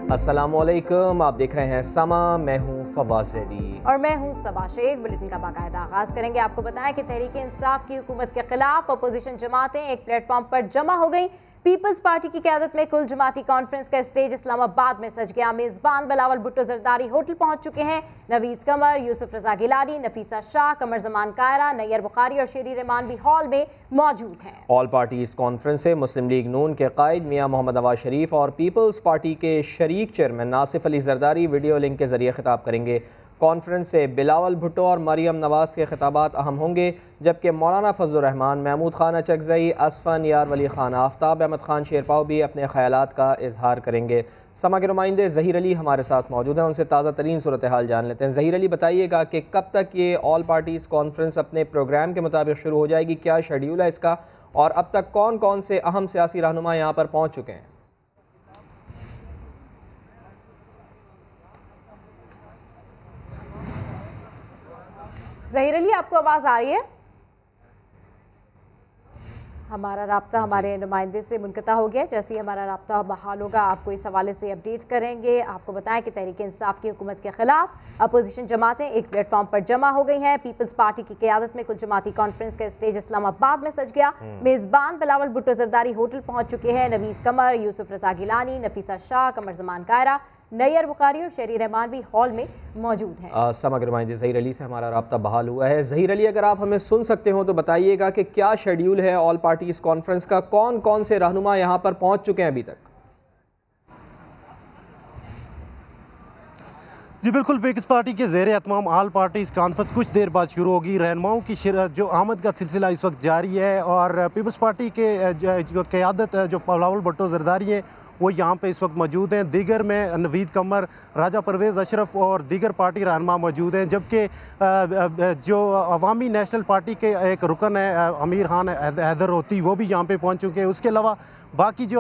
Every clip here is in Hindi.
अस्सलामुअलैकुम, आप देख रहे हैं समा। मैं हूं फवाद ज़ैदी और मैं हूं सबा शेख। बुलेटिन का बाकायदा आगाज करेंगे। आपको बताएं कि तहरीक इंसाफ की हुकूमत के खिलाफ अपोजिशन जमातें एक प्लेटफॉर्म पर जमा हो गई। पीपल्स पार्टी की क़यादत में कुल जमाती कॉन्फ्रेंस का स्टेज इस्लामाबाद में सज गया। मेज़बान बिलावल भुट्टो जरदारी होटल पहुंच चुके हैं। नवीद कमर, यूसुफ रजा गिलानी, नफीसा शाह, कमर जमान कायरा, नैयर बुखारी और शेरी रहमान भी हॉल में मौजूद हैं। ऑल पार्टीज कॉन्फ्रेंस से मुस्लिम लीग नून के कायद मियां मोहम्मद नवाज शरीफ और पीपल्स पार्टी के शरीक chairman Nasif Ali Zardari video link के जरिए खिताब करेंगे। कॉन्फ्रेंस से बिलावल भुट्टो और मरियम नवाज के खिताबात अहम होंगे, जबकि मौलाना फजलुर रहमान, महमूद खान अचकज़ई, असफन यार वली खान, आफ्ताब अहमद खान शेरपाव भी अपने ख्यालात का इजहार करेंगे। समा के नुमाइंदे ज़हीर अली हमारे साथ मौजूद हैं, उनसे ताज़ा तरीन सूरत हाल जान लेते हैं। ज़हीर अली, बताइएगा कि कब तक ये ऑल पार्टीज़ कॉन्फ्रेंस अपने प्रोग्राम के मुताबिक शुरू हो जाएगी, क्या शेड्यूल है इसका, और अब तक कौन कौन से अहम सियासी रहनुमा यहाँ पर पहुँच चुके हैं? ज़हीर अली, आपको आवाज़ आ रही है? हमारा राब्ता हमारे नुमाइंदे से मुनक़ता हो गया। जैसे ही हमारा राब्ता बहाल होगा आपको इस हवाले से अपडेट करेंगे। आपको बताएं कि तहरीक इंसाफ की हुकूमत के खिलाफ अपोजिशन जमातें एक प्लेटफॉर्म पर जमा हो गई हैं। पीपल्स पार्टी की क़यादत में कुल जमाती कॉन्फ्रेंस का स्टेज इस्लामाबाद में सज गया। मेज़बान बिलावल भुट्टो जरदारी होटल पहुंच चुके हैं। नवीद कमर, यूसुफ रजा गिलानी, नफीसा शाह, कमर जमान कायरा, नैयर बुखारी और शेरी रहमान भी हॉल में मौजूद हैं। समग्र नुमाइंदे ज़हीर अली से हमारा राब्ता बहाल हुआ है। ज़हीर अली, अगर आप हमें सुन सकते हो तो बताइएगा कि क्या शेड्यूल है ऑल पार्टीज़ कॉन्फ्रेंस का, कौन कौन से रहनुमा यहाँ पर पहुँच चुके हैं अभी तक? जी बिल्कुल, पीपल्स पार्टी के ज़ेर एहतमाम ऑल पार्टीज़ कॉन्फ्रेंस कुछ देर बाद शुरू होगी। रहनुमाओं की जो आमद का सिलसिला इस वक्त जारी है और पीपल्स पार्टी के जो क़यादत जो बिलावल भुट्टो जरदारी हैं वो यहाँ पे इस वक्त मौजूद हैं। दीगर में नवीद कमर, राजा परवेज़ अशरफ और दीगर पार्टी रहनुमा मौजूद हैं, जबकि जो अवामी नेशनल पार्टी के एक रुकन है अमीर खान हैदर होती, वो भी यहाँ पे पहुँच चुके हैं। उसके अलावा बाकी जो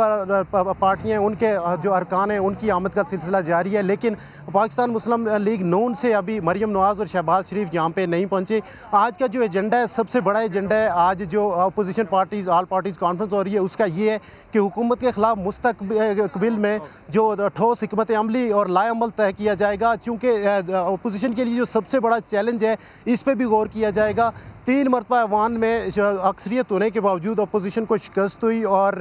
पार्टियाँ हैं उनके जो अरकान हैं उनकी आमद का सिलसिला जारी है। लेकिन पाकिस्तान मुस्लिम लीग नून से अभी मरियम नवाज़ और शहबाज शरीफ यहाँ पे नहीं पहुँचे। आज का जो एजेंडा है, सबसे बड़ा एजेंडा है आज जो opposition parties all parties conference हो रही है, उसका ये है कि हुकूमत के ख़िलाफ़ मुस्तक़बिल में जो ठोस हिकमत अमली और लाएअमल तय किया जाएगा। चूँकि अपोजिशन के लिए जो सबसे बड़ा चैलेंज है इस पर भी गौर किया जाएगा। 3 मरतबा ऐवान में अक्सरियत होने के बावजूद अपोजिशन को शिकस्त हुई और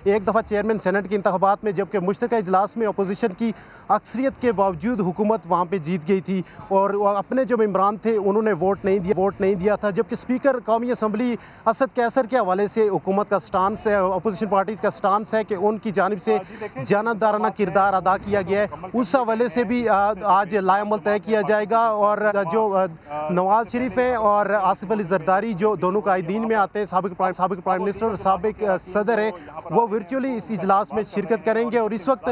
एक दफ़ा चेयरमैन सेनेट के इंतखाबात में, जबकि मुश्तरका इजलास में अपोजिशन की अक्सरियत के बावजूद हुकूमत वहाँ पे जीत गई थी और अपने जो मेम्बरान थे उन्होंने वोट नहीं दिया था। जबकि स्पीकर कौमी असम्बली असद कैसर के हवाले से हुकूमत का स्टांस है, अपोजिशन पार्टीज़ का स्टांस है कि उनकी जानिब से जानबदाराना किरदार अदा किया गया है। उस हवाले से भी आज लाएअमल तय किया जाएगा और जो नवाज शरीफ है और आसिफ अली जरदारी जो दोनों कायदीन में आते हैं, साबिक प्राइम मिनिस्टर और साबिक सदर है, वो वर्चुअली इस इजलास में शिरकत करेंगे। और इस वक्त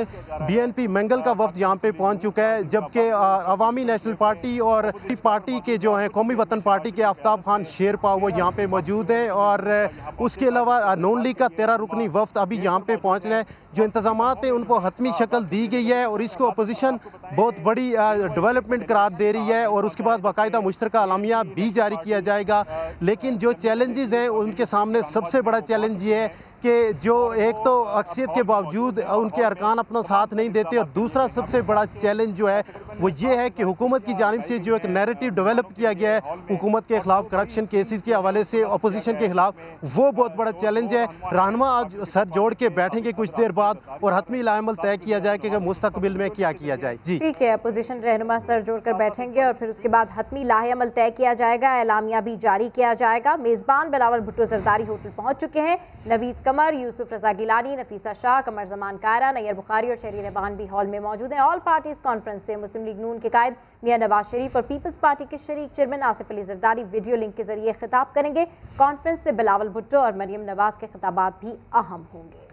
BNP मंगल का वफ्द यहाँ पे पहुँच चुका है, जबकि अवामी नेशनल पार्टी और पार्टी के जो हैं कौमी वतन पार्टी के आफ्ताब खान शेरपाव वो यहाँ पे मौजूद हैं। और उसके अलावा नून लीग का 13 रुकनी वफ्द अभी यहाँ पे पहुँच रहे हैं। जो इंतजामात हैं उनको हतमी शक्ल दी गई है और इसको अपोजिशन बहुत बड़ी डेवलपमेंट करार दे रही है और उसके बाद बाकायदा मुश्तरका अलामिया भी जारी किया जाएगा। लेकिन जो चैलेंजेस हैं उनके सामने सबसे बड़ा चैलेंज ये है कि जो एक तो अक्सरियत के बावजूद उनके अरकान अपना साथ नहीं देते और दूसरा सबसे बड़ा चैलेंज जो है वो ये है कि हुकूमत की जानिब से जो एक नैरेटिव डेवलप किया गया है हुकूमत के खिलाफ करप्शन केसेस के हवाले से अपोजिशन के खिलाफ, वो बहुत बड़ा चैलेंज है। रहनुमा आज सर जोड़ के बैठेंगे कुछ देर बाद और हतमी लाएअमल तय किया जाए कि मुस्तकबिल में क्या किया जाए। जी ठीक है, अपोजिशन रहनुमा सर जोड़कर बैठेंगे और फिर उसके बाद हतमी लाएअमल तय किया जाएगा, एलामिया भी जारी किया जाएगा। मेज़बान बिलावल भुट्टो जरदारी होटल पहुँच चुके हैं। नवीद कमर, यूसुफ रजा गिलानी, नफीसा शाह, कमर जमान कायरा, नैयर बुखारी और शेरी रहमान भी हॉल में मौजूद हैं। ऑल पार्टीज़ कॉन्फ्रेंस से मुस्लिम लीग नून के कायद मियां नवाज शरीफ और पीपल्स पार्टी के शरीक chairman Nasif Ali Zardari video link के जरिए खिताब करेंगे। कॉन्फ्रेंस से बिलावल भुट्टो और मरियम नवाज के खिताबात भी अहम होंगे।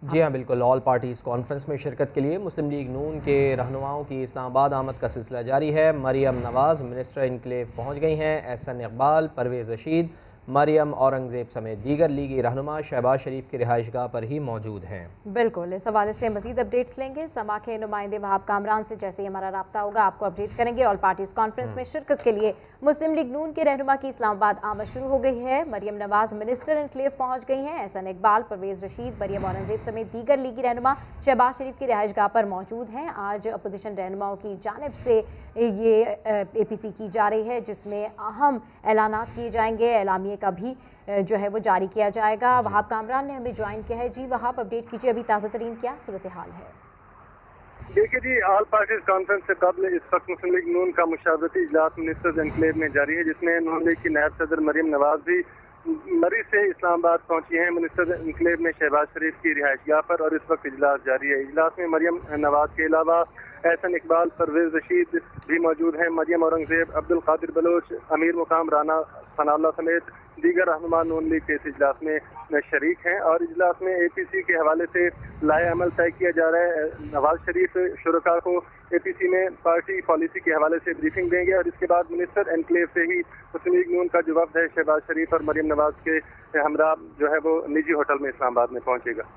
जी हाँ, बिल्कुल। ऑल पार्टीज़ कॉन्फ्रेंस में शिरकत के लिए मुस्लिम लीग नून के रहनुमाओं की इस्लामाबाद आमद का सिलसिला जारी है। मरियम नवाज़ मिनिस्टर इनक्लेव पहुँच गई हैं। एहसन इकबाल, परवेज़ रशीद, मरियम औरंगजेब समेत दीगर लीगी रहनुमा शहबाज शरीफ की रिहाइशगाह पर ही मौजूद हैं। बिल्कुल, इस हवाले से मजीद अपडेट्स लेंगे। समा के नुमाइंदे वहाब कामरान से जैसे ही हमारा राब्ता होगा आपको अपडेट करेंगे। ऑल पार्टीज कॉन्फ्रेंस में शिरकत के लिए मुस्लिम लीग नून के रहनुमा की इस्लामाबाद आमद शुरू हो गई है। मरियम नवाज मिनिस्टर एनक्लेव पहुंच गई हैं। एहसन इकबाल, परवेज रशीद, मरियम औरंगजेब समेत दीगर लीगी रहनुमा शहबाज शरीफ की रिहाइशगाह पर मौजूद हैं। आज अपोजिशन रहनुमाओं की जानिब से ये APC की जा रही है, जिसमें अहम ऐलानात किए जाएंगे। एलामिये का भी जो है वो जारी किया जाएगा। वहाब कामरान ने हमें ज्वाइन किया है। जी वहाब, अपडेट कीजिए, अभी ताज़ा तरीन क्या सूरत हाल है? देखिए जी, ऑल पार्टीज कॉन्फ्रेंस से कबल इस वक्त मुस्लिम लीग नून का मुशावरती इजलास मिनिस्टर्स एनक्लेव में जारी है, जिसमें नून लीग की नायब सदर मरियम नवाज भी मरी से इस्लामाबाद पहुंची हैं मिनिस्टर एनक्लेव में शहबाज शरीफ की रिहाइशगाह पर, और इस वक्त इजलास जारी है। इजलास में मरियम नवाज के अलावा एहसन इकबाल, परवेज रशीद भी मौजूद हैं। मरियम औरंगजेब, अब्दुल कादिर बलोच, अमीर मुकाम राना सनाउल्लाह समेत दीगर रहनुमा नून लीग के इस इजलास में शरीक हैं, और इजलास में APC के हवाले से लाए अमल तय किया जा रहा है। नवाज शरीफ शुरका को APC में पार्टी पॉलिसी के हवाले से ब्रीफिंग देंगे, और इसके बाद मिनिस्टर एनक्लेव से ही मुस्लिम लीग नून का जो वफ्द है शहबाज शरीफ और मरियम नवाज के हमरा जो है वो निजी होटल में इस्लामाबाद में पहुंचेगा।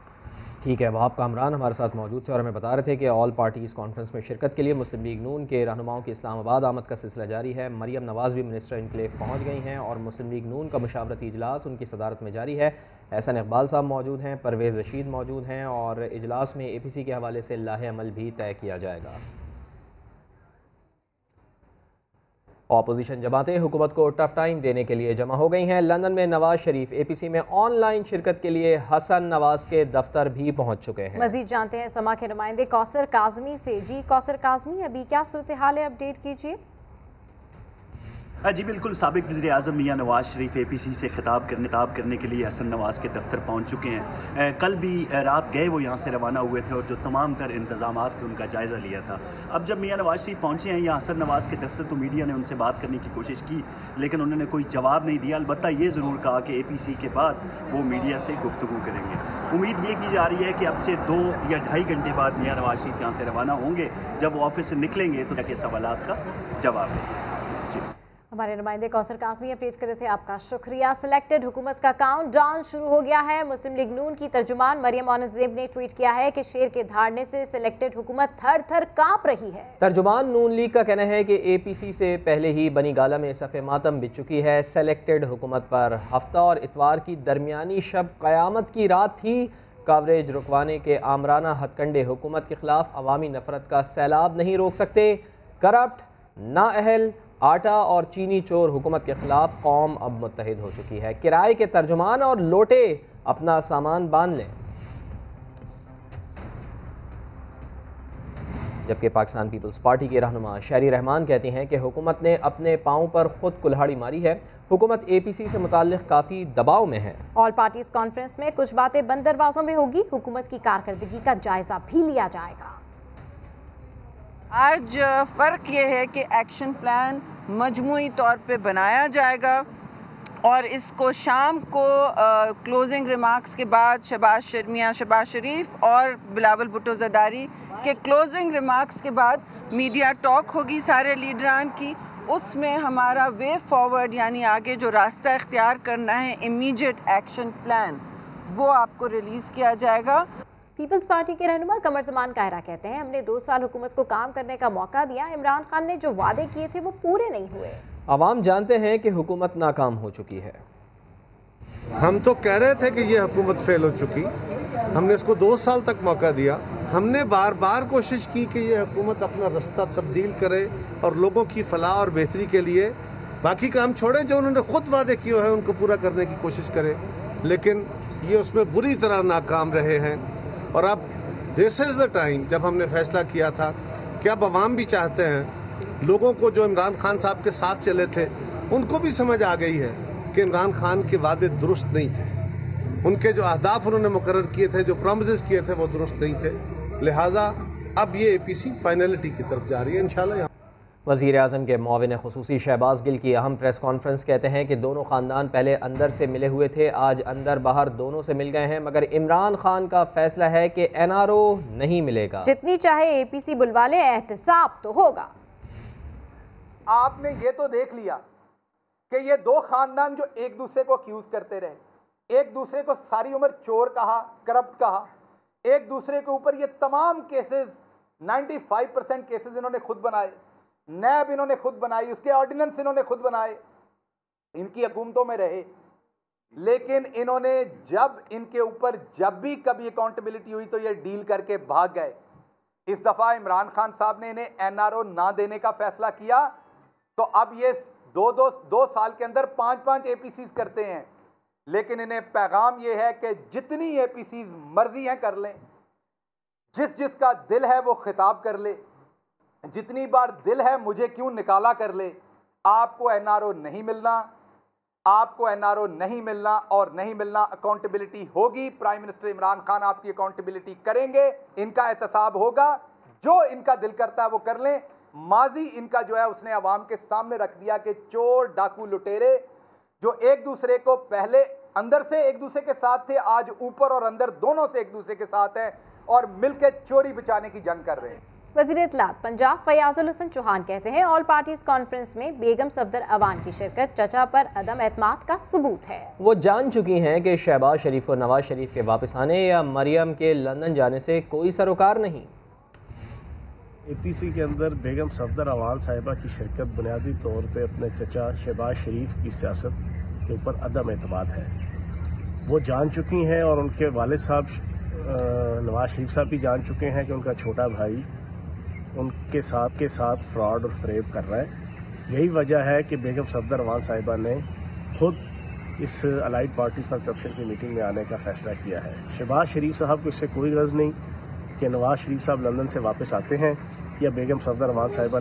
ठीक है, वहाब कामरान हमारे साथ मौजूद थे और हमें बता रहे थे कि ऑल पार्टीज़ कॉन्फ्रेंस में शिरकत के लिए मुस्लिम लीग नून के रहनुमाओं की इस्लामाबाद आमद का सिलसिला जारी है। मरियम नवाज़ भी मिनिस्टर एनक्लेव पहुंच गई हैं और मुस्लिम लीग नून का मुशावरती इजलास उनकी सदारत में जारी है। एहसन इकबाल साहब मौजूद हैं, परवेज़ रशीद मौजूद हैं, और इजलास में APC के हवाले से लाहे अमल भी तय किया जाएगा। ऑपोजिशन जमातें हुकूमत को टफ टाइम देने के लिए जमा हो गई हैं। लंदन में नवाज शरीफ APC में ऑनलाइन शिरकत के लिए हसन नवाज के दफ्तर भी पहुंच चुके हैं। मजीद जानते हैं समा के नुमाइंदे कौसर काजमी से। जी कौसर काजमी, अभी क्या सूरत हाल है, अपडेट कीजिए। जी बिल्कुल, साबिक वज़ीर आज़म मियां नवाज शरीफ APC से खिताब करने के लिए हसन नवाज के दफ्तर पहुंच चुके हैं। कल भी रात गए वो यहाँ से रवाना हुए थे और जो तमाम तर इंतज़ामात थे उनका जायज़ा लिया था। अब जब मियां नवाज शरीफ पहुँचे हैं यहाँ हसन नवाज के दफ्तर, तो मीडिया ने उनसे बात करने की कोशिश की, लेकिन उन्होंने कोई जवाब नहीं दिया। अलबत्ता ये ज़रूर कहा कि APC के बाद वो मीडिया से गुफ्तगू करेंगे। उम्मीद ये की जा रही है कि अब से 2 या 2.5 घंटे बाद मियां नवाज शरीफ यहाँ से रवाना होंगे। जब वो ऑफिस से निकलेंगे तो के सवालात का जवाब देंगे। हमारे नुमाइंदे कौसर कासमी अपडेट कर रहे थे, आपका शुक्रिया। सिलेक्टेड हुकूमत का काउंटडाउन शुरू हो गया है। मुस्लिम लीग नून की तर्जुमान मरियम औरंगजेब ने ट्वीट किया है कि शेर के धाड़ने से सिलेक्टेड हुकूमत थर थर कांप रही है। तर्जुमान नून लीग का कहना है कि APC से पहले ही बनी गाला में सफ़े मातम बिछ चुकी है। सिलेक्टेड हुकूमत पर हफ्ता और इतवार की दरमियानी शब क़यामत की रात थी। कवरेज रुकवाने के आमराना हथकंडे हुकूमत के खिलाफ अवामी नफरत का सैलाब नहीं रोक सकते। करप्ट, नाअहल, आटा और चीनी चोर हुकूमत के खिलाफ कौम अब मुत्तहिद हो चुकी है। किराए के तर्जुमान और लोटे अपना सामान बांध लें। जबकि पाकिस्तान पीपल्स पार्टी के रहनुमा शहरी रहमान कहते हैं कि हुकूमत ने अपने पाँव पर खुद कुल्हाड़ी मारी है। हुकूमत APC से मुताल्लिक़ काफ़ी दबाव में है। ऑल पार्टीज कॉन्फ्रेंस में कुछ बातें बंद दरवाजों में होगी। हुकूमत की कारकर्दगी का जायजा भी लिया जाएगा। आज फ़र्क ये है कि एक्शन प्लान मजमूई तौर पे बनाया जाएगा और इसको शाम को क्लोजिंग रिमार्क्स के बाद शहबाज शरीफ और बिलावल भुट्टो ज़रदारी के क्लोजिंग रिमार्क्स के बाद मीडिया टॉक होगी सारे लीडरान की। उसमें हमारा वे फॉरवर्ड यानी आगे जो रास्ता इख्तियार करना है, इमीडिएट एक्शन प्लान, वो आपको रिलीज़ किया जाएगा। पीपल्स पार्टी के रहनुमा कमर जमान कायरा कहते हैं, हमने 2 साल हुकूमत को काम करने का मौका दिया। इमरान खान ने जो वादे किए थे वो पूरे नहीं हुए। आवाम जानते हैं कि हुकूमत नाकाम हो चुकी है। हम तो कह रहे थे कि ये हुकूमत फेल हो चुकी। हमने इसको 2 साल तक मौका दिया। हमने बार बार कोशिश की कि ये हुकूमत अपना रास्ता तब्दील करे और लोगों की फलाह और बेहतरी के लिए बाकी काम छोड़ें, जो उन्होंने खुद वादे किए हैं उनको पूरा करने की कोशिश करें, लेकिन ये उसमें बुरी तरह नाकाम रहे हैं। और अब दिस इज़ द टाइम, जब हमने फैसला किया था कि अब अवाम भी चाहते हैं, लोगों को जो इमरान खान साहब के साथ चले थे उनको भी समझ आ गई है कि इमरान खान के वादे दुरुस्त नहीं थे, उनके जो अहदाफ उन्होंने मुकर्रर किए थे, जो प्रॉमिसेस किए थे वो दुरुस्त नहीं थे। लिहाजा अब ये APC फाइनलिटी की तरफ जा रही है इंशाल्लाह। वज़ीर आज़म के मुआविन खुसूसी शहबाज गिल की अहम प्रेस कॉन्फ्रेंस कहते हैं कि दोनों ख़ानदान पहले अंदर से मिले हुए थे, आज अंदर बाहर दोनों से मिल गए हैं, मगर इमरान खान का फैसला है कि NRO नहीं मिलेगा। जितनी चाहे APC बुलवा ले, एहतसाब तो होगा। आपने ये तो देख लिया कि ये दो खानदान जो एक दूसरे को अक्यूज करते रहे, एक दूसरे को सारी उम्र चोर कहा, करप्ट कहा, एक दूसरे के ऊपर ये तमाम केसेस 95% केसेस इन्होंने खुद बनाए, नैब इन्होंने खुद बनाई, उसके ऑर्डिनेंस इन्होंने खुद बनाए, इनकी हुकूमतों में रहे। लेकिन इन्होंने जब इनके ऊपर जब भी कभी अकाउंटेबिलिटी हुई तो ये डील करके भाग गए। इस दफ़ा इमरान खान साहब ने इन्हें एनआरओ ना देने का फैसला किया, तो अब ये दो साल के अंदर 5-5 एपीसीज करते हैं। लेकिन इन्हें पैगाम ये है कि जितनी एपीसीज मर्जी हैं कर लें, जिसका दिल है वो खिताब कर ले, जितनी बार दिल है मुझे क्यों निकाला कर ले। आपको एनआरओ नहीं मिलना, आपको एनआरओ नहीं मिलना और नहीं मिलना। अकाउंटेबिलिटी होगी, प्राइम मिनिस्टर इमरान खान आपकी अकाउंटेबिलिटी करेंगे, इनका एहतसाब होगा, जो इनका दिल करता है वो कर लें। माजी इनका जो है उसने अवाम के सामने रख दिया कि चोर, डाकू, लुटेरे जो एक दूसरे को पहले अंदर से एक दूसरे के साथ थे, आज ऊपर और अंदर दोनों से एक दूसरे के साथ हैं और मिलकर चोरी बचाने की जंग कर रहे हैं। वज़ीर इत्तलात पंजाब फयाजुल हसन चौहान कहते हैं ऑल पार्टीज कॉन्फ्रेंस में बेगम सफदर अवान की शिरकत चचा पर अदम एतमाद का सबूत है। वो जान चुकी हैं कि शहबाज शरीफ और नवाज शरीफ के वापस आने या मरियम के लंदन जाने से कोई सरोकार नहीं। APC के अंदर बेगम सफदर अवान साहिबा की शिरकत बुनियादी तौर पर अपने चचा शहबाज शरीफ की सियासत के ऊपर अदम एतमाद है। वो जान चुकी हैं और उनके वालिद साहब नवाज शरीफ साहब भी जान चुके हैं कि उनका छोटा भाई उनके साथ फ्रॉड और फरेब कर रहा है। यही वजह है कि बेगम सफदर अवान साहिबा ने खुद इस अलाइड पार्टीज फॉर करप्शन की मीटिंग में आने का फैसला किया है। शहबाज शरीफ साहब को इससे कोई गर्ज नहीं कि नवाज शरीफ साहब लंदन से वापस आते हैं या बेगम सफदर अवान साहिबा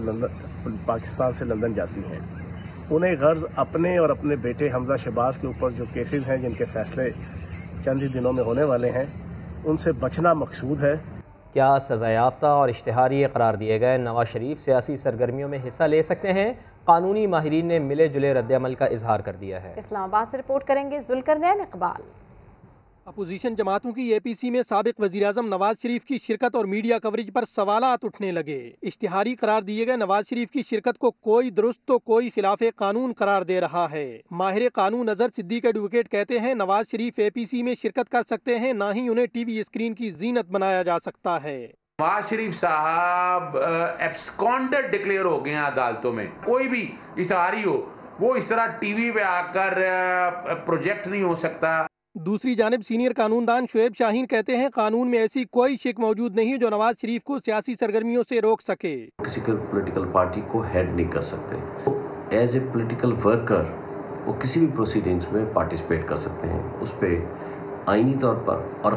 पाकिस्तान से लंदन जाती हैं। उन्हें गर्ज अपने और अपने बेटे हमजा शहबाज के ऊपर जो केसेस हैं, जिनके फैसले चंद ही दिनों में होने वाले हैं, उनसे बचना मकसूद है। क्या सज़ा याफ्ता और इश्तिहारी करार दिए गए नवाज शरीफ सियासी सरगर्मियों में हिस्सा ले सकते हैं? कानूनी माहिरीन ने मिले जुले रद्द-ए-अमल का इजहार कर दिया है। इस्लामाबाद से रिपोर्ट करेंगे जुल्करनैन इकबाल। अपोजिशन जमातों की APC में साबिक वज़ीर-ए-आज़म नवाज शरीफ की शिरकत और मीडिया कवरेज पर सवालात उठने लगे। इश्तिहारी करार दिए गए नवाज शरीफ की शिरकत को कोई दुरुस्त तो कोई खिलाफ कानून करार दे रहा है। माहिर कानून अजहर सिद्दीक एडवोकेट कहते हैं नवाज शरीफ APC में शिरकत कर सकते हैं, ना ही उन्हें TV स्क्रीन की जीनत बनाया जा सकता है। नवाज शरीफ साहब एब्सकॉन्डेड डिक्लेयर हो गए हैं अदालतों में। कोई भी इश्तिहारी हो वो इस तरह TV पे आकर प्रोजेक्ट नहीं हो सकता। दूसरी जानिब सीनियर कानूनदान शुएब शाहीन कहते हैं कानून में ऐसी कोई शिक मौजूद नहीं जो नवाज शरीफ को सियासी सरगर्मियों से रोक सके। किसी पॉलिटिकल पार्टी को हेड नहीं कर सकते। एज ए पॉलिटिकल वर्कर वो किसी भी प्रोसीडिंग्स में पार्टिसिपेट कर सकते हैं। उस पर आईनी तौर पर और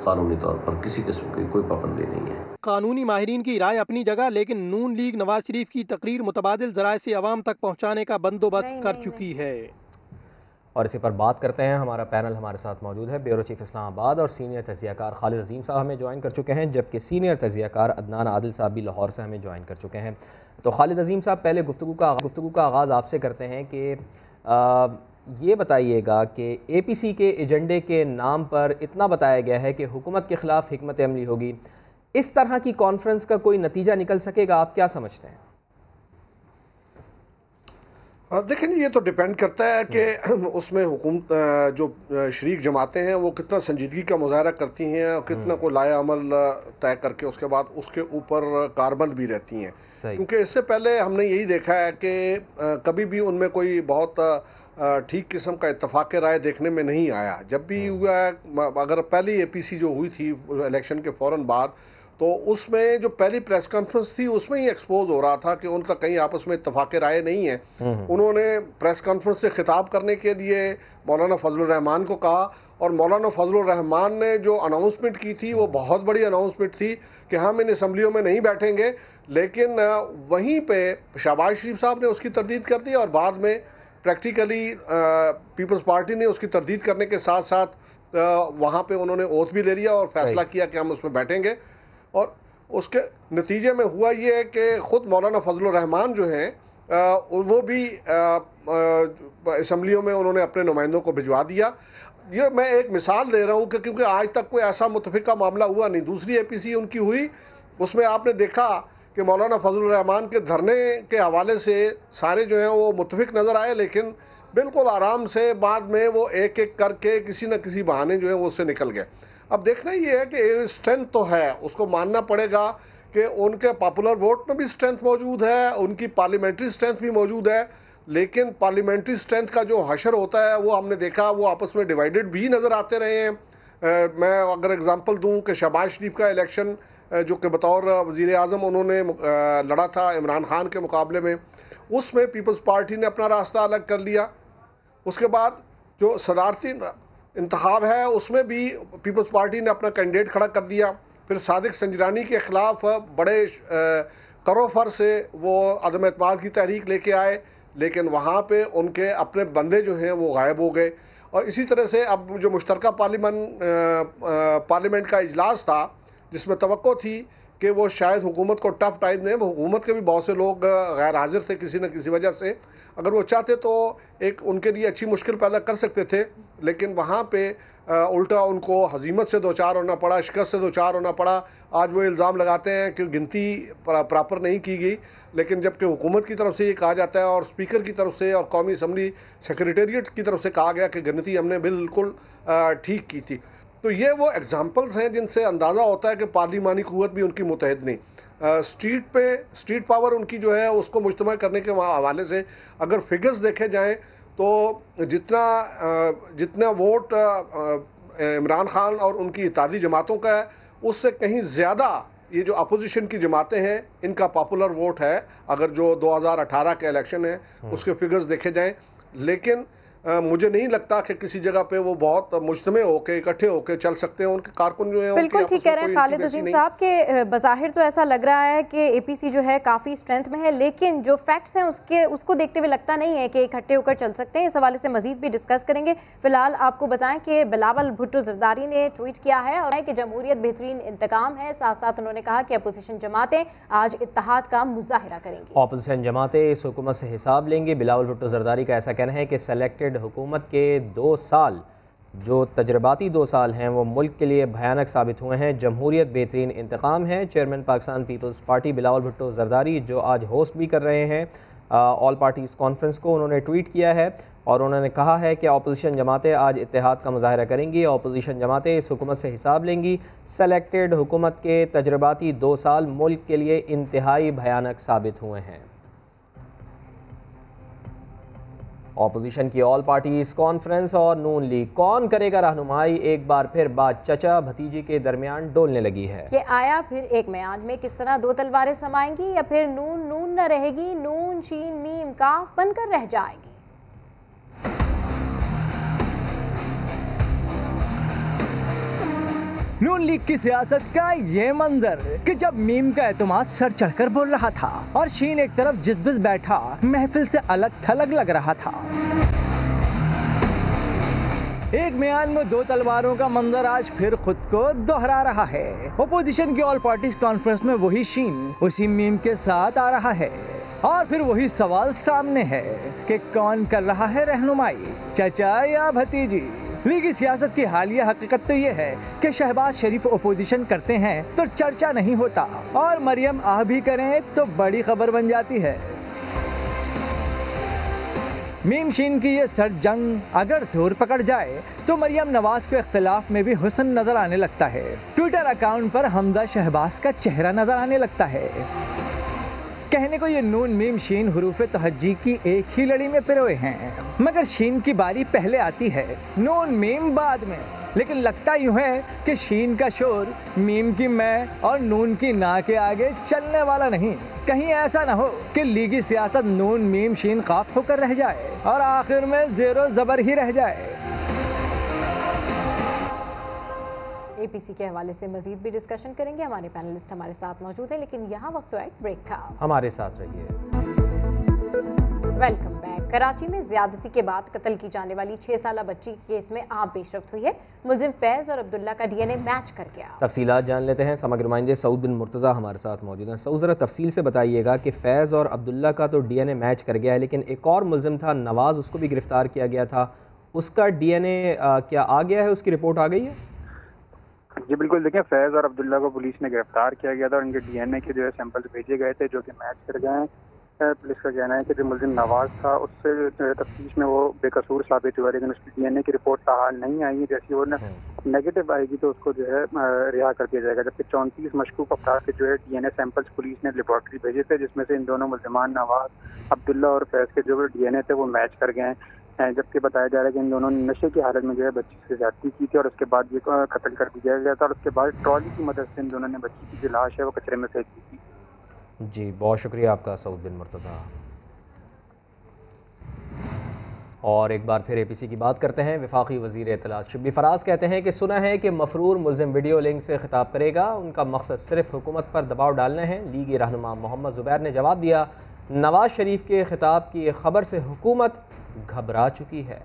कानूनी तौर पर किसी किस्म की कोई पाबंदी नहीं है। कानूनी माहिरीन की राय अपनी जगह, लेकिन नून लीग नवाज शरीफ की तकरीर मुतबादिल जराए से अवाम तक पहुँचाने का बंदोबस्त कर चुकी है। और इसी पर बात करते हैं। हमारा पैनल हमारे साथ मौजूद है। ब्यूरो चीफ इस्लामाबाद और सीनियर तजियाकार खालिद अजीम साहब हमें ज्वाइन कर चुके हैं, जबकि सीनियर तजियाकार अदनान आदिल साहब भी लाहौर से हमें ज्वाइन कर चुके हैं। तो खालिद अजीम साहब, पहले गुफ्तगू का आगाज़ आपसे करते हैं कि ये बताइएगा कि APC के एजेंडे के नाम पर इतना बताया गया है कि हुकूमत के ख़िलाफ़ हिकमत अमली होगी। इस तरह की कॉन्फ्रेंस का कोई नतीजा निकल सकेगा? आप क्या समझते हैं? देखें, ये तो डिपेंड करता है कि उसमें हुकूमत जो शरीक जमातें हैं वो कितना संजीदगी का मुजाहरा करती हैं और कितना को लाया अमल तय करके उसके बाद उसके ऊपर कारबंद भी रहती हैं। क्योंकि इससे पहले हमने यही देखा है कि कभी भी उनमें कोई बहुत ठीक किस्म का इत्तफाक राय देखने में नहीं आया। जब भी हुआ है, अगर पहली APC जो हुई थी इलेक्शन के फ़ौरन बाद, तो उसमें जो पहली प्रेस कॉन्फ्रेंस थी उसमें ही एक्सपोज हो रहा था कि उनका कहीं आपस में इत्तफाक राय नहीं है। उन्होंने प्रेस कॉन्फ्रेंस से खिताब करने के लिए मौलाना फजलुर रहमान को कहा और मौलाना फजलुर रहमान ने जो अनाउंसमेंट की थी वो बहुत बड़ी अनाउंसमेंट थी कि हम इन असम्बलियों में नहीं बैठेंगे। लेकिन वहीं पे शहबाज शरीफ साहब ने उसकी तरदीद कर दी और बाद में प्रैक्टिकली पीपल्स पार्टी ने उसकी तरदीद करने के साथ साथ वहाँ पे उन्होंने ओथ भी ले लिया और फैसला किया कि हम उसमें बैठेंगे। और उसके नतीजे में हुआ ये है कि ख़ुद मौलाना फजलुर रहमान जो हैं वो भी असम्बलियों में उन्होंने अपने नुमाइंदों को भिजवा दिया। ये मैं एक मिसाल दे रहा हूँ कि क्योंकि आज तक कोई ऐसा मुतफ़िका मामला हुआ नहीं। दूसरी APC उनकी हुई, उसमें आपने देखा कि मौलाना फजलुर रहमान के धरने के हवाले से सारे जो हैं वो मुत्तफिक नज़र आए, लेकिन बिल्कुल आराम से बाद में वो एक एक करके किसी न किसी बहाने जो है वो उससे निकल गए। अब देखना ये है कि स्ट्रेंथ तो है, उसको मानना पड़ेगा कि उनके पॉपुलर वोट में भी स्ट्रेंथ मौजूद है, उनकी पार्लियामेंट्री स्ट्रेंथ भी मौजूद है, लेकिन पार्लियामेंट्री स्ट्रेंथ का जो हशर होता है वो हमने देखा वो आपस में डिवाइडेड भी नज़र आते रहे हैं। मैं अगर एग्जांपल दूं कि शहबाज शरीफ का इलेक्शन जो कि बतौर वज़ीर आज़म उन्होंने लड़ा था इमरान खान के मुकाबले में, उसमें पीपल्स पार्टी ने अपना रास्ता अलग कर लिया। उसके बाद जो सदारती इंतखाब है उसमें भी पीपल्स पार्टी ने अपना कैंडिडेट खड़ा कर दिया। फिर सादिक संजरानी के ख़िलाफ़ बड़े करोफर से वो अदम एतमाद की तहरीक लेके आए, लेकिन वहाँ पे उनके अपने बंदे जो हैं वो गायब हो गए। और इसी तरह से अब जो मुश्तरका पार्लियामेंट का इजलास था जिसमें तवक्को थी कि वो शायद हुकूमत को टफ टाइम दें, हुकूमत के भी बहुत से लोग गैर हाजिर थे किसी न किसी वजह से, अगर वो चाहते तो एक उनके लिए अच्छी मुश्किल पैदा कर सकते थे, लेकिन वहाँ पे उल्टा उनको हजीमत से दो चार होना पड़ा, शिकस्त से दो चार होना पड़ा। आज वो इल्ज़ाम लगाते हैं कि गिनती प्रॉपर नहीं की गई, लेकिन जबकि हुकूमत की तरफ से ये कहा जाता है और स्पीकर की तरफ से और कौमी असम्बली सेक्रेटेरिएट की तरफ से कहा गया कि गिनती हमने बिल्कुल ठीक की थी। तो ये वो एग्जाम्पल्स हैं जिनसे अंदाज़ा होता है कि पार्लिमानी क़ुव्वत भी उनकी मुतहद नहीं। स्ट्रीट पावर उनकी जो है उसको मुज्तमा करने के हवाले से अगर फिगर्स देखे जाएँ तो जितना वोट इमरान खान और उनकी इत्तेहादी जमातों का है उससे कहीं ज़्यादा ये जो अपोजिशन की जमातें हैं इनका पॉपुलर वोट है, अगर जो 2018 के इलेक्शन है उसके फिगर्स देखे जाएं। लेकिन मुझे नहीं लगता कि किसी जगह पे वो बहुत मुज्तमे होके इकट्ठे होके चल सकते हैं। उनके कारकुन जो है बिल्कुल ठीक कह रहे हैं खालिद अजीम साहब के बज़ाहिर तो ऐसा लग रहा है कि एपीसी जो है काफ़ी स्ट्रेंथ में है, लेकिन जो फैक्ट्स हैं उसको देखते हुए लगता नहीं है कि इकट्ठे होकर चल सकते हैं। इस हवाले से मजीद भी डिस्कस करेंगे। फिलहाल आपको बताएं कि बिलावल भुट्टो जरदारी ने ट्वीट किया है और कि जमहूरियत बेहतरीन इंतकाम है। साथ साथ उन्होंने कहा कि अपोजिशन जमातें आज इत्तेहाद का मुजाहिरा करेंगी। अपोजिशन जमातें इस हुकूमत से हिसाब लेंगी। बिलावल भुट्टो जरदारी का ऐसा कहना है कि सेलेक्टेड हुकूमत के 2 साल जो तजर्बाती 2 साल हैं वो मुल्क के लिए भयानक साबित हुए हैं। जमहूरियत बेहतरीन इंतकाम है। चेयरमैन पाकिस्तान पीपल्स पार्टी बिलावल भुट्टो जरदारी जो आज होस्ट भी कर रहे हैं ऑल पार्टीज़ कॉन्फ्रेंस को, उन्होंने ट्वीट किया है और उन्होंने कहा है कि अपोजिशन जमातें आज इत्तेहाद का मुजाहिरा करेंगी। अपोजिशन जमातें इस हुकूमत से हिसाब लेंगी। सेलेक्टेड हुकूमत के तजर्बाती 2 साल मुल्क के लिए इंतहाई भयानक साबित हुए हैं। ऑपोजिशन की ऑल पार्टीज कॉन्फ्रेंस और नून लीग कौन करेगा रहनुमाई, एक बार फिर बात चचा भतीजी के दरमियान डोलने लगी है कि आया फिर एक म्यान में किस तरह 2 तलवारें समाएंगी या फिर नून नून न रहेगी, नून शीन मीम काफ बनकर रह जाएगी। नून लीग की सियासत का ये मंजर कि जब मीम का एतमाद सर चढ़कर बोल रहा था और शीन एक तरफ जिसबिस बैठा महफिल से अलग थलग लग रहा था। एक म्यान में 2 तलवारों का मंजर आज फिर खुद को दोहरा रहा है। ओपोजिशन की ऑल पार्टीज कॉन्फ्रेंस में वही शीन उसी मीम के साथ आ रहा है और फिर वही सवाल सामने है कि कौन कर रहा है रहनुमाई, चचा या भतीजी। लीगी सियासत की हालिया हकीकत तो ये है कि शहबाज शरीफ ओपोजिशन करते हैं तो चर्चा नहीं होता और मरियम आ भी करें तो बड़ी खबर बन जाती है। मीम शीन की ये सर जंग अगर जोर पकड़ जाए तो मरियम नवाज को इख्तिलाफ में भी हुस्न नजर आने लगता है। ट्विटर अकाउंट पर हमदा शहबाज का चेहरा नजर आने लगता है। कहने को ये नून मीम शीन हुरूफ तहज्जी की एक ही लड़ी में पिरोए हैं, मगर शीन की बारी पहले आती है, नून मीम बाद में। लेकिन लगता यूँ है कि शीन का शोर मीम की मैं और नून की ना के आगे चलने वाला नहीं। कहीं ऐसा ना हो कि लीगी सियासत नून मीम शीन काफ होकर रह जाए और आखिर में ज़ेरो ज़बर ही रह जाए। एपीसी के हवाले से मजीद भी डिस्कशन करेंगे। हमारे पैनलिस्ट हमारे साथ मौजूद हैं, लेकिन यहाँ वक्त हुआ है ब्रेक का। हमारे साथ रहिए। Welcome back. कराची में ज्यादती के बाद कत्ल की जाने वाली 6 साला बच्ची के केस में अहम पेशरफ्त हुई है। मुलजिम फैज़ और अब्दुल्ला का डीएनए मैच कर गया। तफसीलात जान लेते हैं। समग्र नुमाइंदे सऊद बिन मुर्तज़ा हमारे साथ मौजूद हैं। सऊद ज़रा तफसील से बताइएगा कि फैज़ और अब्दुल्ला का तो डीएनए मैच कर गया है, लेकिन एक और मुलजिम था नवाज़, उसको भी गिरफ्तार किया गया था, उसका डीएनए क्या आ गया है, उसकी रिपोर्ट आ गई है? जी बिल्कुल, देखिए फैज़ और अब्दुल्ला को पुलिस ने गिरफ्तार किया गया था और उनके डीएनए के जो है सैंपल्स भेजे गए थे जो कि मैच कर गए हैं। पुलिस का कहना है कि जो मुलजिम नवाज था उससे जो है तफ्तीश में वो बेकसूर साबित हुआ, लेकिन उसकी डीएनए की रिपोर्ट ताहाल नहीं आई है। जैसी वो नेगेटिव आएगी तो उसको जो है रिहा कर दिया जाएगा। जबकि 34 मशकूक अफराद के जो है डीएनए सैंपल्स पुलिस ने लेबॉर्ट्री भेजे थे, जिसमें से इन दोनों मुलजिमान नवाज, अब्दुल्ला और फैज़ के जो डीएनए थे वो मैच कर गए हैं। जबकि बताया जा रहा है कि इन दोनों ने नशे की हालत में जो है बच्ची से ज्यादती की थी और उसके बाद ये कत्ल कर दिया गया था और उसके बाद ट्रॉली की मदद से इन दोनों ने बच्ची की जो लाश है वो कचरे में फेंक दी थी। जी बहुत शुक्रिया आपका सऊद बिन मुर्तज़ा। और एक बार फिर APC की बात करते हैं। वफाकी वज़ीर इत्तलात शिबली फराज कहते हैं कि सुना है कि मफरूर मुलजिम वीडियो लिंक से खिताब करेगा, उनका मकसद सिर्फ हुकूमत पर दबाव डालना है। लीगी रहनुमा मोहम्मद ज़ुबैर ने जवाब दिया, नवाज शरीफ के खिताब की खबर से हुकूमत घबरा चुकी है।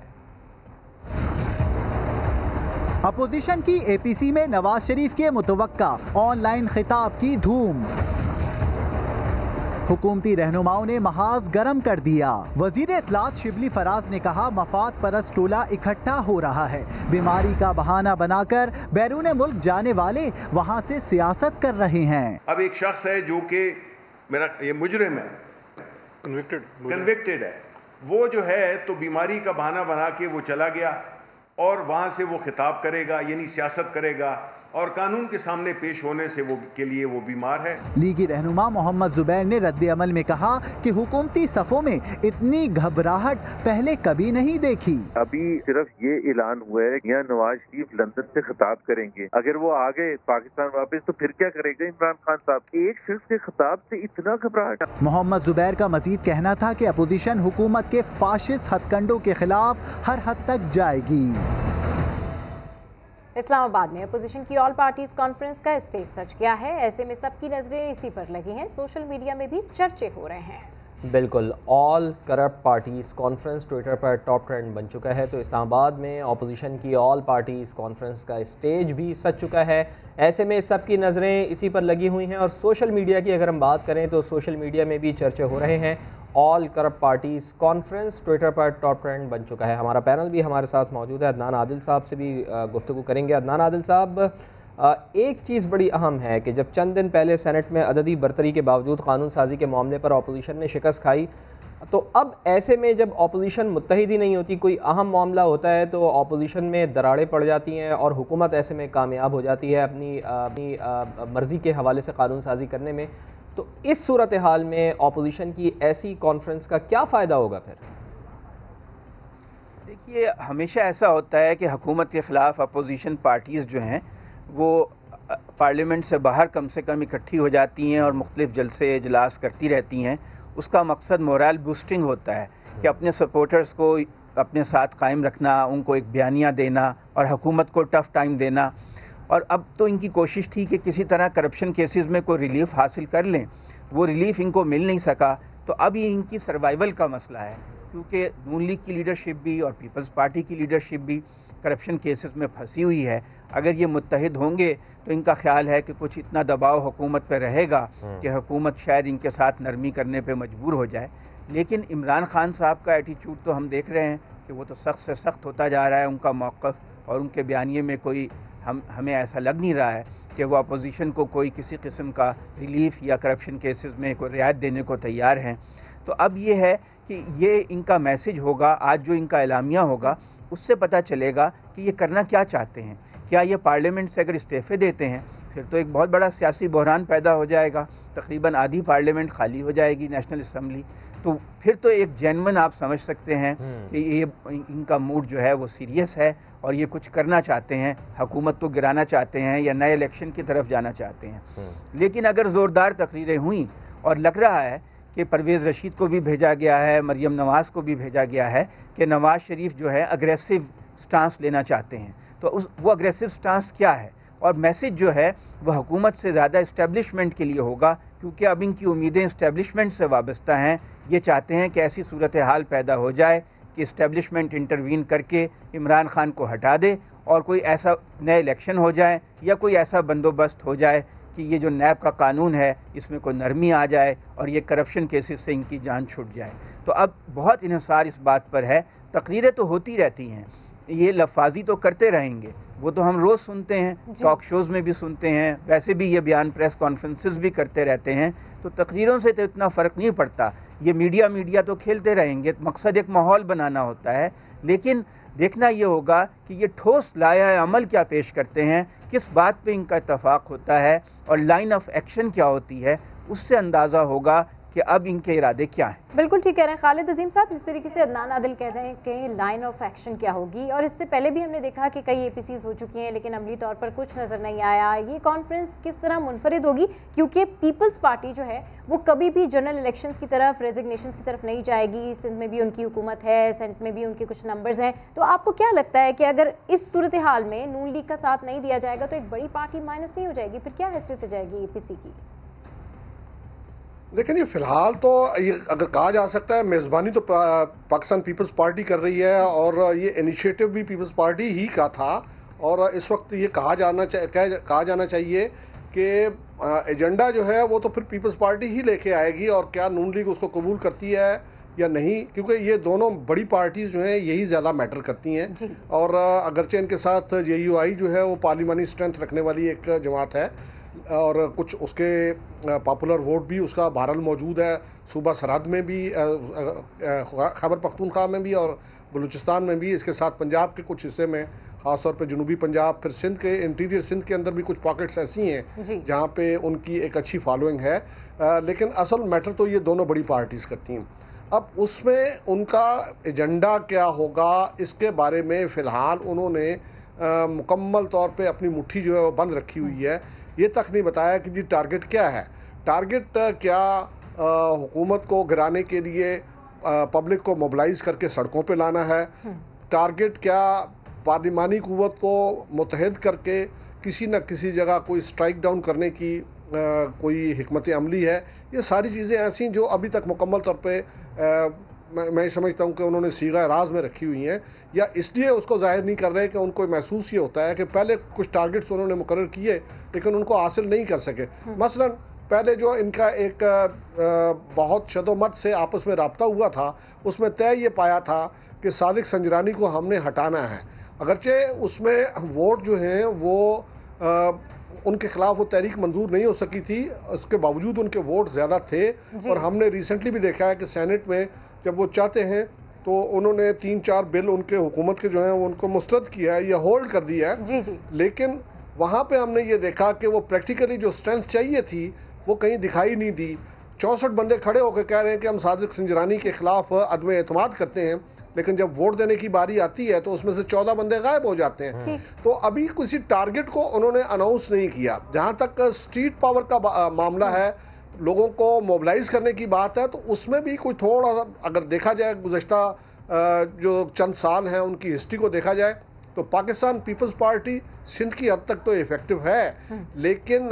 अपोजिशन की APC में नवाज शरीफ के मुतवक्का ऑनलाइन खिताब की धूम, हुकूमती रहनुमाओं ने महाज गर्म कर दिया। वजीर इत्तलात शिबली फराज ने कहा, मफाद परस्त टोला इकट्ठा हो रहा है, बीमारी का बहाना बनाकर बैरून मुल्क जाने वाले वहाँ से सियासत कर रहे हैं। अब एक शख्स है जो कि मेरा ये मुजरिम है, कन्विक्टेड है, वो जो है तो बीमारी का बहाना बना के वो चला गया और वहाँ से वो खिताब करेगा, यानी सियासत करेगा और कानून के सामने पेश होने से वो के लिए वो बीमार है। लीगी रहनुमा मोहम्मद जुबैर ने रद्द अमल में कहा कि हुकूमती सफ़ों में इतनी घबराहट पहले कभी नहीं देखी। अभी सिर्फ ये ऐलान हुआ है कि नवाज शरीफ लंदन से खिताब करेंगे, अगर वो आ गए पाकिस्तान वापस तो फिर क्या करेगा इमरान खान साहब? एक शख्स के खिताब से इतना घबराहट। मोहम्मद जुबैर का मजीद कहना था कि अपोजिशन हुकूमत के फाशिस्ट हथकंडों के खिलाफ हर हद तक जाएगी। इस्लामाबाद में अपोजिशन की ऑल पार्टीज कॉन्फ्रेंस का स्टेज सज गया है। ऐसे में सबकी नजरें इसी पर लगी हैं। सोशल मीडिया में भी चर्चे हो रहे हैं। बिल्कुल, all corrupt parties conference Twitter पर टॉप ट्रेंड बन चुका है। तो इस्लामाबाद में अपोजिशन की ऑल पार्टीज कॉन्फ्रेंस का स्टेज भी सज चुका है। ऐसे में सबकी नज़रें इसी पर लगी हुई हैं और सोशल मीडिया की अगर हम बात करें तो सोशल मीडिया में भी चर्चे हो रहे हैं। All corrupt parties conference Twitter पर टॉप ट्रेंड बन चुका है। हमारा पैनल भी हमारे साथ मौजूद है, अदनान आदिल साहब से भी गुफ्तगू करेंगे। अदनान आदिल साहब, एक चीज़ बड़ी अहम है कि जब चंद दिन पहले सेनेट में अददी बरतरी के बावजूद कानून साजी के मामले पर अपोजिशन ने शिकस्त खाई, तो अब ऐसे में जब अपोजिशन मुत्तहिद ही नहीं होती, कोई अहम मामला होता है तो अपोजिशन में दरारें पड़ जाती हैं और हुकूमत ऐसे में कामयाब हो जाती है अपनी मर्ज़ी के हवाले से कानून साजी करने में। तो इस सूरत हाल में अपोजिशन की ऐसी कॉन्फ्रेंस का क्या फ़ायदा होगा फिर? देखिए, हमेशा ऐसा होता है कि हुकूमत के ख़िलाफ़ अपोजिशन पार्टीज़ जो हैं वो पार्लियामेंट से बाहर कम से कम इकट्ठी हो जाती हैं और मुख्तलिफ जलसे इजलास करती रहती हैं। उसका मकसद मोरल बूस्टिंग होता है कि अपने सपोर्टर्स को अपने साथ कायम रखना, उनको एक बयानिया देना और हुकूमत को टफ़ टाइम देना। और अब तो इनकी कोशिश थी कि किसी तरह करप्शन केसेस में कोई रिलीफ हासिल कर लें, वो रिलीफ इनको मिल नहीं सका। तो अब ये इनकी सर्वाइवल का मसला है, क्योंकि नून लीग की लीडरशिप भी और पीपल्स पार्टी की लीडरशिप भी करप्शन केसेस में फंसी हुई है। अगर ये मुत्तहिद होंगे तो इनका ख्याल है कि कुछ इतना दबाव हुकूमत पर रहेगा कि हुकूमत शायद इनके साथ नरमी करने पर मजबूर हो जाए। लेकिन इमरान खान साहब का एटीट्यूड तो हम देख रहे हैं कि वो तो सख्त से सख्त होता जा रहा है, उनका मौक़िफ़, और उनके बयानिए में कोई हमें ऐसा लग नहीं रहा है कि वो अपोजिशन को कोई किसी किस्म का रिलीफ या करप्शन केसेस में कोई रियायत देने को तैयार हैं। तो अब ये है कि ये इनका मैसेज होगा, आज जो इनका एलामिया होगा उससे पता चलेगा कि ये करना क्या चाहते हैं। क्या ये पार्लियामेंट से अगर इस्तीफ़े देते हैं फिर तो एक बहुत बड़ा सियासी बहरान पैदा हो जाएगा, तकरीबन आधी पार्लियामेंट खाली हो जाएगी, नेशनल असम्बली। तो फिर तो एक जेन्युइन आप समझ सकते हैं कि ये इनका मूड जो है वो सीरियस है और ये कुछ करना चाहते हैं, हुकूमत को गिराना चाहते हैं या नए इलेक्शन की तरफ जाना चाहते हैं। लेकिन अगर ज़ोरदार तकरीरें हुई और लग रहा है कि परवेज़ रशीद को भी भेजा गया है, मरियम नवाज़ को भी भेजा गया है कि नवाज़ शरीफ जो है अग्रेसिव स्टांस लेना चाहते हैं, तो वो अग्रेसिव स्टांस क्या है? और मैसेज जो है वह हुकूमत से ज़्यादा इस्टेब्लिशमेंट के लिए होगा, क्योंकि अब इनकी उम्मीदें इस्टेब्लिशमेंट से वाबस्ता हैं। ये चाहते हैं कि ऐसी सूरत हाल पैदा हो जाए कि इस्टेब्लिशमेंट इंटरवीन करके इमरान खान को हटा दे और कोई ऐसा नया इलेक्शन हो जाए या कोई ऐसा बंदोबस्त हो जाए कि ये जो नैब का कानून है इसमें कोई नरमी आ जाए और ये करप्शन केसेस से इनकी जान छूट जाए। तो अब बहुत इन्हिसार इस बात पर है, तकरीरें तो होती रहती हैं ये लफाजी तो करते रहेंगे, वो तो हम रोज़ सुनते हैं, टॉक शोज़ में भी सुनते हैं, वैसे भी ये बयान प्रेस कॉन्फ्रेंसेस भी करते रहते हैं, तो तकरीरों से तो इतना फ़र्क नहीं पड़ता। ये मीडिया तो खेलते रहेंगे, मकसद एक माहौल बनाना होता है, लेकिन देखना ये होगा कि ये ठोस लाया अमल क्या पेश करते हैं, किस बात पे इनका इत्तफाक होता है और लाइन ऑफ एक्शन क्या होती है, उससे अंदाज़ा होगा कि अब इनके इरादे क्या हैं। बिल्कुल ठीक कह रहे हैं खालिद अजीम साहब, जिस तरीके से अदनान आदिल कह रहे हैं कि लाइन ऑफ एक्शन क्या होगी, और इससे पहले भी हमने देखा कि कई APCs हो चुकी हैं लेकिन अमली तौर पर कुछ नज़र नहीं आया। ये कॉन्फ्रेंस किस तरह मुनफरिद होगी, क्योंकि पीपल्स पार्टी जो है वो कभी भी जनरल इलेक्शंस की तरफ, रेजिग्नेशंस की तरफ नहीं जाएगी। सिंध में भी उनकी हुकूमत है, सेंट में भी उनके कुछ नंबर्स हैं, तो आपको क्या लगता है कि अगर इस सूरत हाल में नून लीग का साथ नहीं दिया जाएगा तो एक बड़ी पार्टी माइनस नहीं हो जाएगी? फिर क्या हैसियत हो जाएगी APC की? लेकिन ये फिलहाल तो ये अगर कहा जा सकता है, मेज़बानी तो पाकिस्तान पीपल्स पार्टी कर रही है और ये इनिशिएटिव भी पीपल्स पार्टी ही का था, और इस वक्त ये कहा जाना चाहिए कि एजेंडा जो है वो तो फिर पीपल्स पार्टी ही लेके आएगी, और क्या नून लीग उसको कबूल करती है या नहीं, क्योंकि ये दोनों बड़ी पार्टीज़ जो हैं यही ज़्यादा मैटर करती हैं। और अगरचे इनके साथ JUI जो है वो पार्लिमानी स्ट्रेंथ रखने वाली एक जमात है, और कुछ उसके पॉपुलर वोट भी उसका बहरहाल मौजूद है, सूबा सरहद में भी, खैबर पख्तूनख्वा में भी और बलूचिस्तान में भी, इसके साथ पंजाब के कुछ हिस्से में, ख़ास तौर पे जनूबी पंजाब, फिर सिंध के इंटीरियर सिंध के अंदर भी कुछ पॉकेट्स ऐसी हैं जहाँ पे उनकी एक अच्छी फॉलोइंग है। लेकिन असल मैटर तो ये दोनों बड़ी पार्टीज़ करती हैं। अब उसमें उनका एजेंडा क्या होगा, इसके बारे में फ़िलहाल उन्होंने मुकम्मल तौर पे अपनी मुट्ठी जो है वो बंद रखी हुई है। ये तक नहीं बताया कि जी टारगेट क्या है। टारगेट क्या हुकूमत को गिराने के लिए पब्लिक को मोबिलाइज़ करके सड़कों पे लाना है? टारगेट क्या पार्लिमानी क़ुव्वत को मुत्तहिद करके किसी न किसी जगह कोई स्ट्राइक डाउन करने की कोई हिकमत अमली है? ये सारी चीज़ें ऐसी जो अभी तक मुकम्मल तौर पे मैं समझता हूँ कि उन्होंने सीगा राज में रखी हुई हैं, या इसलिए उसको जाहिर नहीं कर रहे कि उनको महसूस ये होता है कि पहले कुछ टारगेट्स उन्होंने मुकर्रर किए लेकिन उनको हासिल नहीं कर सके। मसलन पहले जो इनका एक बहुत शदोमत से आपस में रब्ता हुआ था, उसमें तय ये पाया था कि सादिक संजरानी को हमने हटाना है। अगरचे उसमें वोट जो हैं वो उनके ख़िलाफ़ वो तहरीक मंजूर नहीं हो सकी थी, उसके बावजूद उनके वोट ज़्यादा थे। और हमने रिसेंटली भी देखा है कि सेनेट में जब वो चाहते हैं तो उन्होंने 3-4 बिल उनके हुकूमत के जो हैं वो उनको मुस्तरद किया है या होल्ड कर दिया है। लेकिन वहाँ पे हमने ये देखा कि वो प्रैक्टिकली जो स्ट्रेंथ चाहिए थी वो कहीं दिखाई नहीं दी। 64 बंदे खड़े होकर कह रहे हैं कि हम सादिक संजरानी के ख़िलाफ़ अदम एतमाद करते हैं, लेकिन जब वोट देने की बारी आती है तो उसमें से 14 बंदे गायब हो जाते हैं। तो अभी किसी टारगेट को उन्होंने अनाउंस नहीं किया। जहाँ तक स्ट्रीट पावर का मामला है, लोगों को मोबिलाइज़ करने की बात है, तो उसमें भी कोई थोड़ा सा अगर देखा जाए, गुज़श्ता जो चंद साल हैं उनकी हिस्ट्री को देखा जाए तो पाकिस्तान पीपल्स पार्टी सिंध की हद तक तो इफ़ेक्टिव है, लेकिन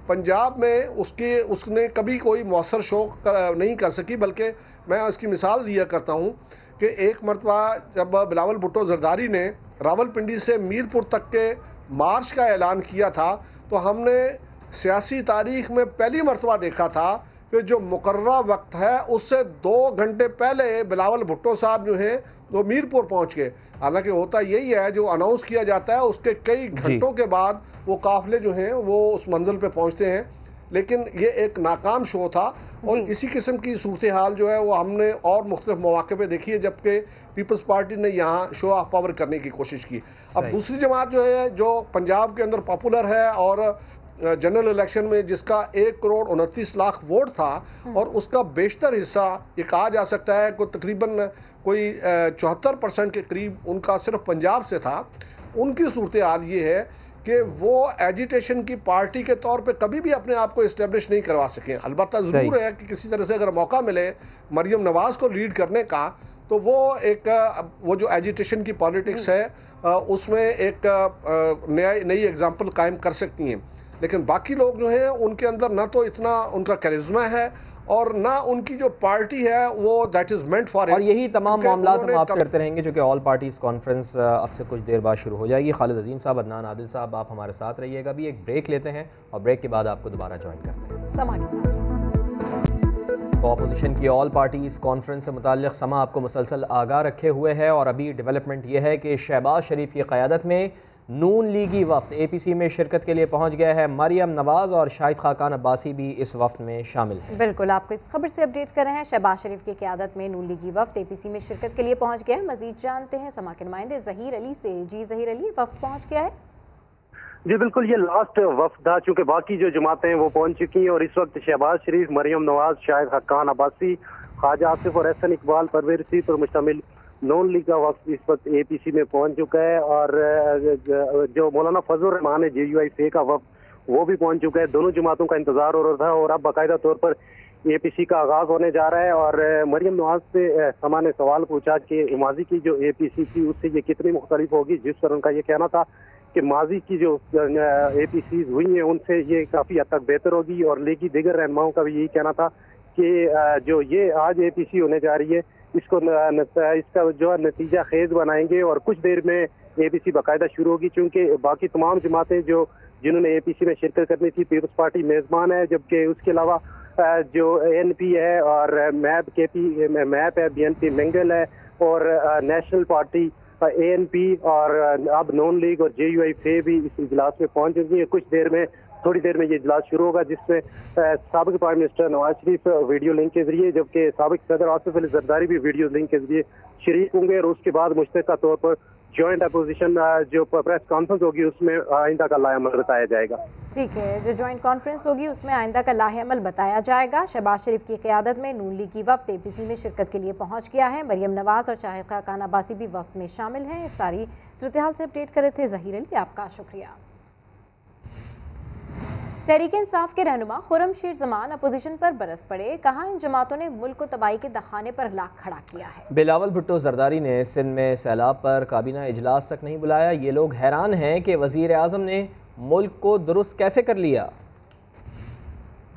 पंजाब में उसने कभी कोई मौसर शो नहीं कर सकी। बल्कि मैं उसकी मिसाल दिया करता हूँ कि एक मरतबा जब बिलावल भुट्टो जरदारी ने रावलपिंडी से मीरपुर तक के मार्च का ऐलान किया था, तो हमने सियासी तारीख में पहली मरतबा देखा था कि जो मुकर्ररा वक्त है उससे 2 घंटे पहले बिलावल भुट्टो साहब जो हैं वो मीरपुर पहुंच गए। हालांकि होता यही है, जो अनाउंस किया जाता है उसके कई घंटों के बाद वो काफिले जो हैं वो उस मंजिल पे पहुंचते हैं। लेकिन ये एक नाकाम शो था, और इसी किस्म की सूरत हाल जो है वो हमने और मुख्तलिफ मौके पे देखी है, जबकि पीपल्स पार्टी ने यहाँ शो ऑफ पावर करने की कोशिश की। अब दूसरी जमात जो है, जो पंजाब के अंदर पॉपुलर है और जनरल इलेक्शन में जिसका 1,29,00,000 वोट था, और उसका बेशतर हिस्सा ये कहा जा सकता है कि तकरीबन कोई 74% के करीब उनका सिर्फ पंजाब से था। उनकी सूरत हाल ये है कि वो एजिटेशन की पार्टी के तौर पे कभी भी अपने आप को इस्टेब्लिश नहीं करवा सकें। अलबत्ता ज़रूर है कि किसी तरह से अगर मौका मिले मरियम नवाज़ को लीड करने का, तो वो जो एजिटेशन की पॉलिटिक्स है उसमें एक नई एग्जाम्पल कायम कर सकती हैं। लेकिन बाकी लोग जो हैं उनके अंदर ना तो इतना उनका करिश्मा है और ना उनकी जो पार्टी है वो that is meant for it. और यही तमाम मामला हम आपसे करते रहेंगे, जो कि ऑल पार्टीज़ कॉन्फ्रेंस अब से कुछ देर बाद शुरू हो जाएगी। खालिद अजीम साहब, अदनान आदिल साहब, आप हमारे साथ रहिएगा। अभी एक ब्रेक लेते हैं और ब्रेक के बाद आपको दोबारा ज्वाइन करते हैं। तो अपोजिशन की ऑल पार्टीज़ कॉन्फ्रेंस से मुताल्लिक़ समा आपको मुसलसल आगाह रखे हुए है और अभी डेवलपमेंट ये है कि शहबाज शरीफ की क़यादत में नून लीगी वफ्द APC में शिरकत के लिए पहुँच गया है। मरियम नवाज़ और शाहिद खाकान अब्बासी भी इस वफ्द में शामिल हैं। बिल्कुल, आपको इस खबर से अपडेट कर रहे हैं। शहबाज शरीफ की क़यादत में नून लीगी वफ्द APC में शिरकत के लिए पहुँच गया है। मज़ीद जानते हैं समा के नुमाइंदे ज़हीर अली से। जी ज़हीर अली, वफ्द पहुँच गया है? जी बिल्कुल, ये लास्ट वफ्द था, चूँकि बाकी जो जमातें हैं वो पहुंच चुकी हैं और इस वक्त शहबाज शरीफ, मरियम नवाज, शाहिद खाकान अब्बासी, ख्वाजा आसिफ और एहसन इकबाल, परवेज रशीद पर मुश्तमिल नून लीग का वफ्द इस वक्त APC में पहुंच चुका है। और जो मौलाना फजल रहमान है JUI का वफ्द वो भी पहुंच चुका है। दोनों जमातों का इंतजार हो रहा था और अब बाकायदा तौर पर APC का आगाज होने जा रहा है। और मरियम नवाज से समा ने सवाल पूछा कि माजी की जो APC थी उससे ये कितनी मुख्तलिफ होगी, जिस पर उनका ये कहना था कि माजी की जो APCs हुई हैं उनसे ये काफ़ी हद तक बेहतर होगी। और लीगी दीगर रहनुमाओं का भी यही कहना था कि जो ये आज APC होने जा रही है इसको इसका जो है नतीजा खेज बनाएंगे और कुछ देर में APC बाकायदा शुरू होगी। चूँकि बाकी तमाम जमातें जो जिन्होंने APC में शिरकत करनी थी, पीपल्स पार्टी मेज़बान है, जबकि उसके अलावा जो ANP है और मैप है, BNP मंगल है और नेशनल पार्टी ANP और अब नून लीग और JUI भी इस इजलास में पहुंच चुकी है। कुछ देर में, थोड़ी देर में ये इजलास शुरू होगा, जिसमें साबिक prime minister Nawaz Sharif video link के जरिए, जबकि साबिक सदर आसिफ अली जरदारी भी वीडियो लिंक के जरिए शरीक होंगे। और उसके बाद मुश्तरका तौर पर जॉइंट अपोजिशन जो प्रेस कॉन्फ्रेंस होगी उसमें आइंदा का लाहेअमल बताया जाएगा। ठीक है, जो जॉइंट कॉन्फ्रेंस होगी उसमें आइंदा का लाहेअमल बताया जाएगा। शहबाज शरीफ की क़यादत में नून लीग की वफ्द APC में शिरकत के लिए पहुंच गया है। मरियम नवाज और शाहिद खाकान अब्बासी भी वफ्द में शामिल हैं। सारी सूरत हाल से अपडेट कर रहे थे ज़हीर अली, आपका शुक्रिया। तहरीक इंसाफ के रहनुमा खुर्रमशीर जमान अपोजिशन पर बरस पड़े, कहा इन जमातों ने मुल्क को तबाही के दहाने पर ला खड़ा किया है। बिलावल भुट्टो जरदारी ने सिंध में सैलाब पर काबीना इजलास तक नहीं बुलाया। ये लोग हैरान हैं कि वजीर आज़म ने मुल्क को दुरुस्त कैसे कर लिया।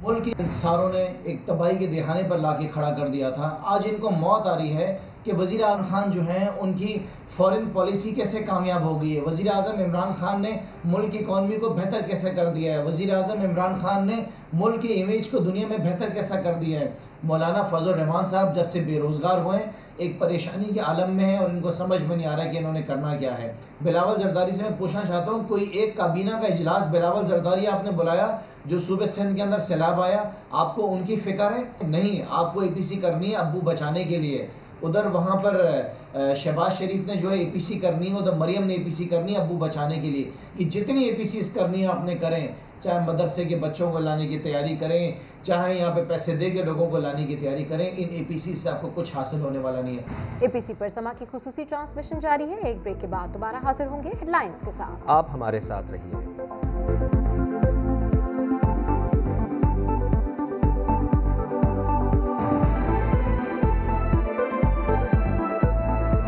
मुल्क के इंसारों ने एक तबाही के दहाने पर ला के खड़ा कर दिया था। आज इनको मौत आ रही है कि वज़ीर आज़म खान जो हैं उनकी फॉरेन पॉलिसी कैसे कामयाब हो गई है। वज़ीर आज़म इमरान खान ने मुल्क की इकॉनमी को बेहतर कैसे कर दिया है। वज़ीर आज़म इमरान खान ने मुल्क की इमेज को दुनिया में बेहतर कैसा कर दिया है। मौलाना फजल रहमान साहब जब से बेरोज़गार हुए एक परेशानी के आलम में है और इनको समझ में नहीं आ रहा कि इन्होंने करना क्या है। बिलावल जरदारी से मैं पूछना चाहता हूँ, कोई एक काबीना का इजलास बिलावल जरदारी आपने बुलाया जो सूबे सिंध के अंदर सैलाब आया, आपको उनकी फ़िक्र है? नहीं, आपको APC करनी है अब्बू बचाने के लिए। उधर वहाँ पर शहबाज शरीफ ने जो है APC करनी है, उधर मरियम ने APC करनी है अब्बू बचाने के लिए। ये जितनी APCs करनी है आपने करें, चाहे मदरसे के बच्चों को लाने की तैयारी करें, चाहे यहाँ पे पैसे दे के लोगों को लाने की तैयारी करें, इन APC से आपको कुछ हासिल होने वाला नहीं है। APC पर समा की खुसूसी ट्रांसमिशन जारी है। एक ब्रेक के बाद दोबारा हाजिर होंगे हेडलाइंस के साथ। आप हमारे साथ रहिए।